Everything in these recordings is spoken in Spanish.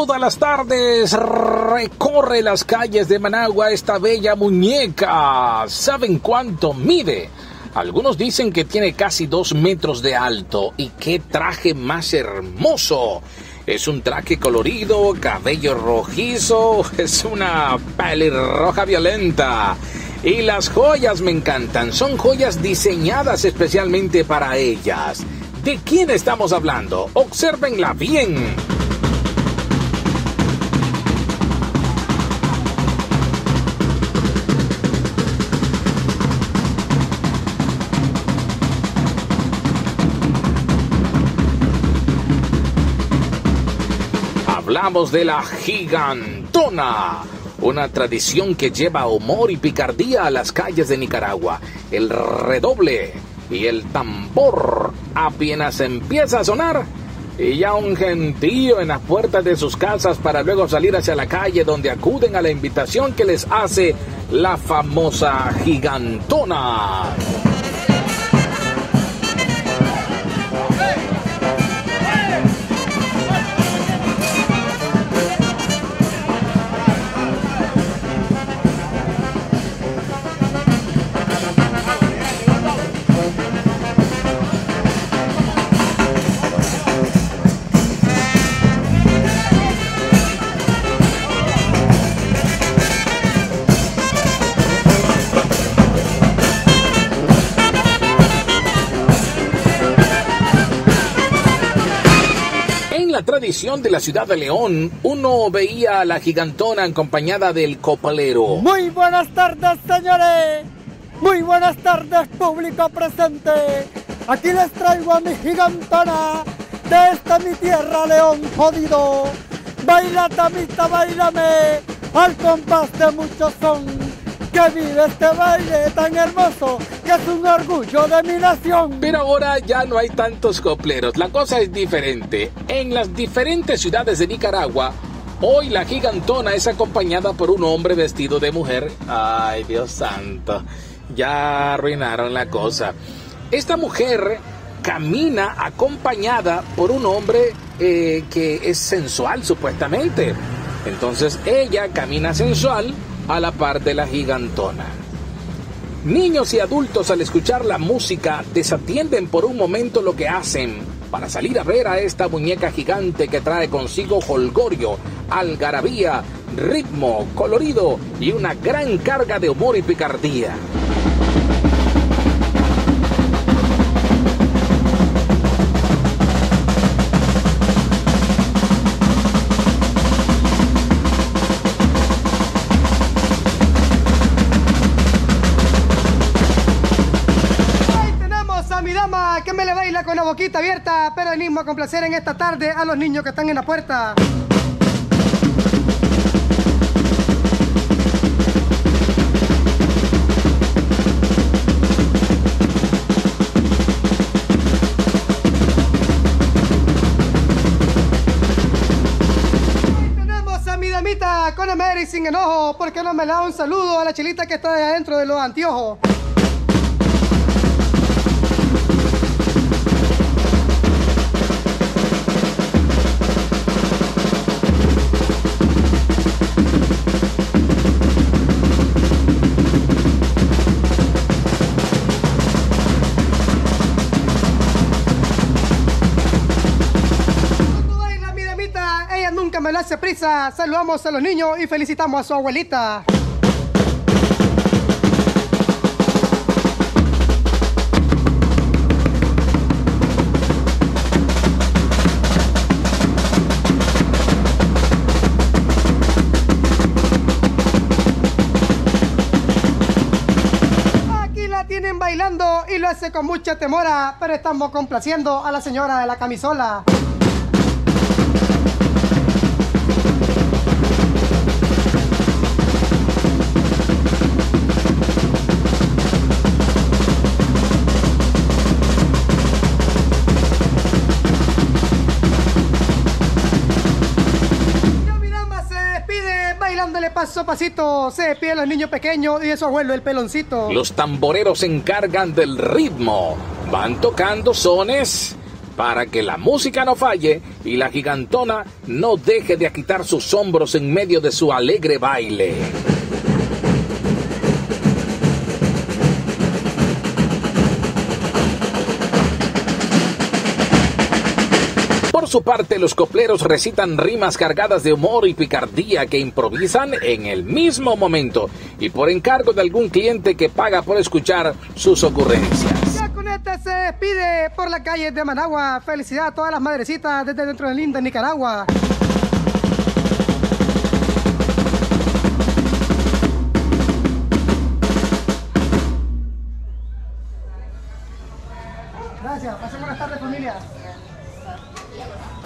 Todas las tardes recorre las calles de Managua esta bella muñeca. ¿Saben cuánto mide? Algunos dicen que tiene casi 2 metros de alto. ¡Y qué traje más hermoso! Es un traje colorido, cabello rojizo, es una pelirroja violenta. Y las joyas me encantan, son joyas diseñadas especialmente para ellas. ¿De quién estamos hablando? Obsérvenla bien. Hablamos de la gigantona, una tradición que lleva humor y picardía a las calles de Nicaragua. El redoble y el tambor apenas empieza a sonar y ya un gentío en las puertas de sus casas para luego salir hacia la calle donde acuden a la invitación que les hace la famosa gigantona. Tradición de la ciudad de León, uno veía a la gigantona acompañada del copalero. Muy buenas tardes, señores. Muy buenas tardes, público presente. Aquí les traigo a mi gigantona de esta mi tierra, León jodido. Baila, tamita, bailame al compás de mucho son. Que vive este baile tan hermoso, que es un orgullo de mi nación. Pero ahora ya no hay tantos copleros, la cosa es diferente. En las diferentes ciudades de Nicaragua, hoy la gigantona es acompañada por un hombre vestido de mujer. Ay, Dios santo, ya arruinaron la cosa. Esta mujer camina acompañada por un hombre que es sensual, supuestamente. Entonces ella camina sensual a la par de la gigantona. Niños y adultos al escuchar la música desatienden por un momento lo que hacen para salir a ver a esta muñeca gigante que trae consigo jolgorio, algarabía, ritmo, colorido y una gran carga de humor y picardía. Que me le baila con la boquita abierta, pero el mismo a complacer en esta tarde a los niños que están en la puerta. Tenemos a mi damita con Emery sin enojo, porque no me da un saludo a la chilita que está de adentro de los anteojos. Me la hace prisa, saludamos a los niños y felicitamos a su abuelita. Aquí la tienen bailando y lo hace con mucha temora, pero estamos complaciendo a la señora de la camisola. Paso a pasito se despiden los niños pequeños y de su abuelo el peloncito. Los tamboreros se encargan del ritmo, van tocando sones para que la música no falle y la gigantona no deje de agitar sus hombros en medio de su alegre baile. Por su parte, los copleros recitan rimas cargadas de humor y picardía que improvisan en el mismo momento y por encargo de algún cliente que paga por escuchar sus ocurrencias. Ya con este se despide por la calle de Managua. Felicidad a todas las madrecitas desde dentro de linda Nicaragua. Gracias, pasen buenas tardes, familia.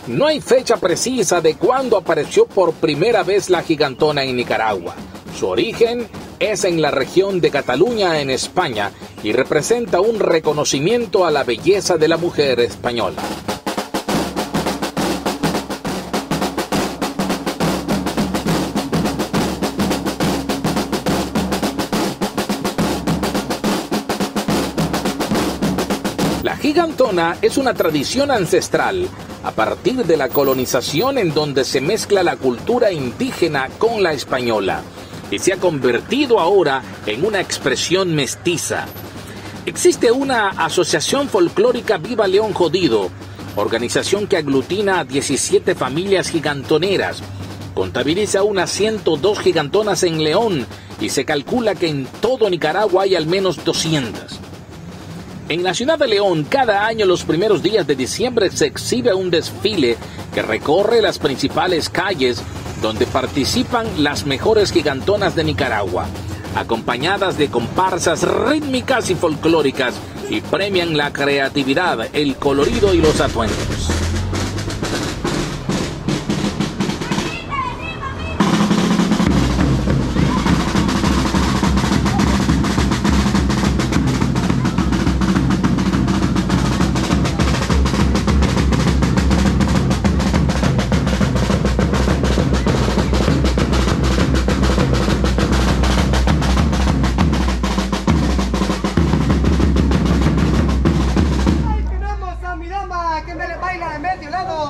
No hay fecha precisa de cuándo apareció por primera vez la gigantona en Nicaragua. Su origen es en la región de Cataluña, en España, y representa un reconocimiento a la belleza de la mujer española. La gigantona es una tradición ancestral a partir de la colonización en donde se mezcla la cultura indígena con la española y se ha convertido ahora en una expresión mestiza. Existe una asociación folclórica Viva León Jodido, organización que aglutina a 17 familias gigantoneras, contabiliza unas 102 gigantonas en León y se calcula que en todo Nicaragua hay al menos 200. En la ciudad de León, cada año los primeros días de diciembre se exhibe un desfile que recorre las principales calles donde participan las mejores gigantonas de Nicaragua, acompañadas de comparsas rítmicas y folclóricas, y premian la creatividad, el colorido y los atuendos.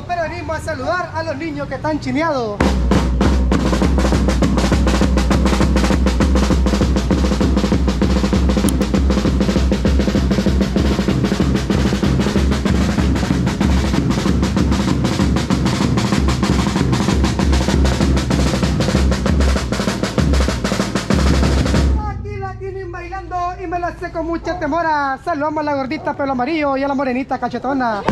Pero venimos a saludar a los niños que están chineados. Aquí la tienen bailando y me la sé con mucha temora. Saludamos a la gordita pelo amarillo y a la morenita cachetona.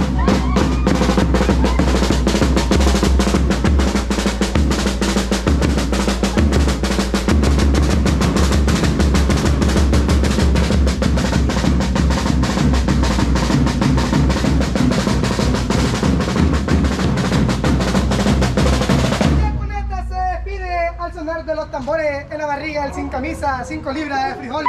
Al sonar de los tambores en la barriga, el sin camisa, 5 libras de frijol.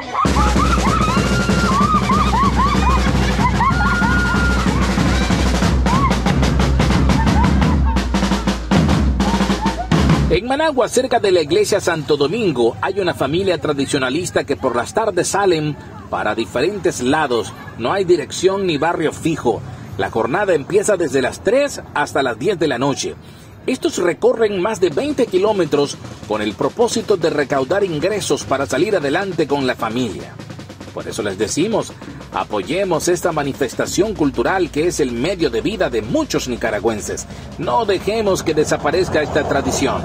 En Managua, cerca de la iglesia Santo Domingo, hay una familia tradicionalista que por las tardes salen para diferentes lados. No hay dirección ni barrio fijo. La jornada empieza desde las 3 hasta las 10 de la noche. Estos recorren más de 20 kilómetros con el propósito de recaudar ingresos para salir adelante con la familia. Por eso les decimos, apoyemos esta manifestación cultural que es el medio de vida de muchos nicaragüenses. No dejemos que desaparezca esta tradición.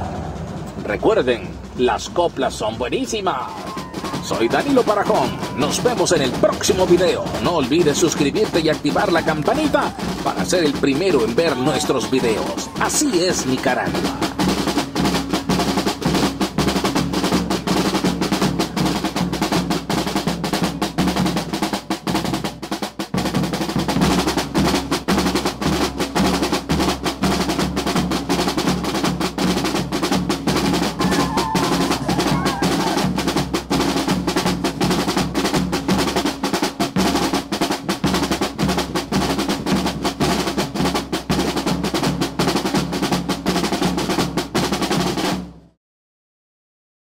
Recuerden, las coplas son buenísimas. Soy Danilo Barajón. Nos vemos en el próximo video. No olvides suscribirte y activar la campanita para ser el primero en ver nuestros videos. Así es Nicaragua.